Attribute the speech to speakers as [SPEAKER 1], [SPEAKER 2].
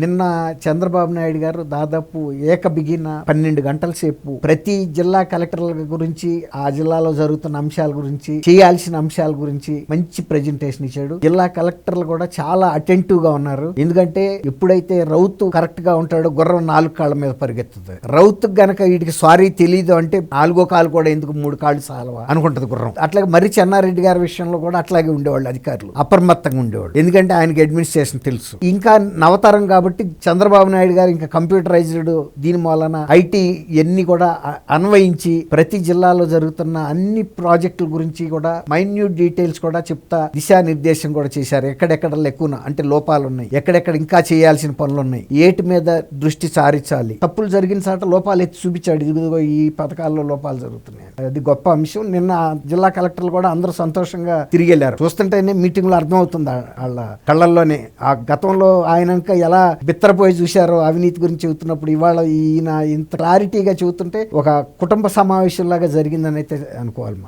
[SPEAKER 1] నిన్న చంద్రబాబు నాయుడు గారు దాదాపు ఏకబిగిన 12 గంటల సేపు ప్రతి జిల్లా కలెక్టర్ల గురించి, ఆ జిల్లాలో జరుగుతున్న అంశాల గురించి, చేయాల్సిన అంశాల గురించి మంచి ప్రెజెంటేషన్ ఇచ్చాడు. జిల్లా కలెక్టర్లు కూడా చాలా అటెంటివ్ గా ఉన్నారు. ఎందుకంటే ఎప్పుడైతే రౌతు కరెక్ట్ గా ఉంటాడో గుర్రం 4 కాళ్ళ మీద పరిగెత్తుతుంది. రౌతు గనక వీటికి సారీ తెలీదు అంటే 4వ కాలు కూడా ఎందుకు 3 కాళ్ళు సాలవా అనుకుంటది గుర్రం. అట్లాగే మరి చెన్నారెడ్డి గారి విషయంలో కూడా అట్లాగే ఉండేవాళ్ళు అధికారులు, అప్రమత్తంగా ఉండేవాళ్ళు. ఎందుకంటే ఆయనకి అడ్మినిస్ట్రేషన్ తెలుసు. ఇంకా నవతరం కాబట్టి చంద్రబాబు నాయుడు గారు ఇంకా కంప్యూటరైజ్డ్ దీని వలన ఐటీ ఇవన్నీ కూడా అన్వయించి ప్రతి జిల్లాలో జరుగుతున్న అన్ని ప్రాజెక్టుల గురించి కూడా మైన్యూట్ డీటెయిల్స్ కూడా చెప్తా దిశానిర్దేశం కూడా చేశారు. ఎక్కడెక్కడ లెక్కున అంటే లోపాలు ఉన్నాయి, ఎక్కడెక్కడ ఇంకా చేయాల్సిన పనులు ఉన్నాయి, ఏటి మీద దృష్టి సారించాలి, తప్పులు జరిగిన చాట లోపాలు ఎత్తి చూపించాడు. ఇదిగో ఈ పథకాల్లో లోపాలు జరుగుతున్నాయి. అది గొప్ప అంశం. నిన్న జిల్లా కలెక్టర్లు కూడా అందరూ సంతోషంగా తిరిగి వెళ్ళారు. చూస్తుంటేనే మీటింగ్ లో అర్థమవుతుంది వాళ్ళ కళ్ళల్లోనే. ఆ గతంలో ఆయన ఎలా బిత్తరపోయి చూశారో అవినీతి గురించి చెబుతున్నప్పుడు, ఇవాళ ఈయన ఇంత క్లారిటీగా చెబుతుంటే ఒక కుటుంబ సమావేశంలాగా జరిగిందని అయితే అనుకోవాలి.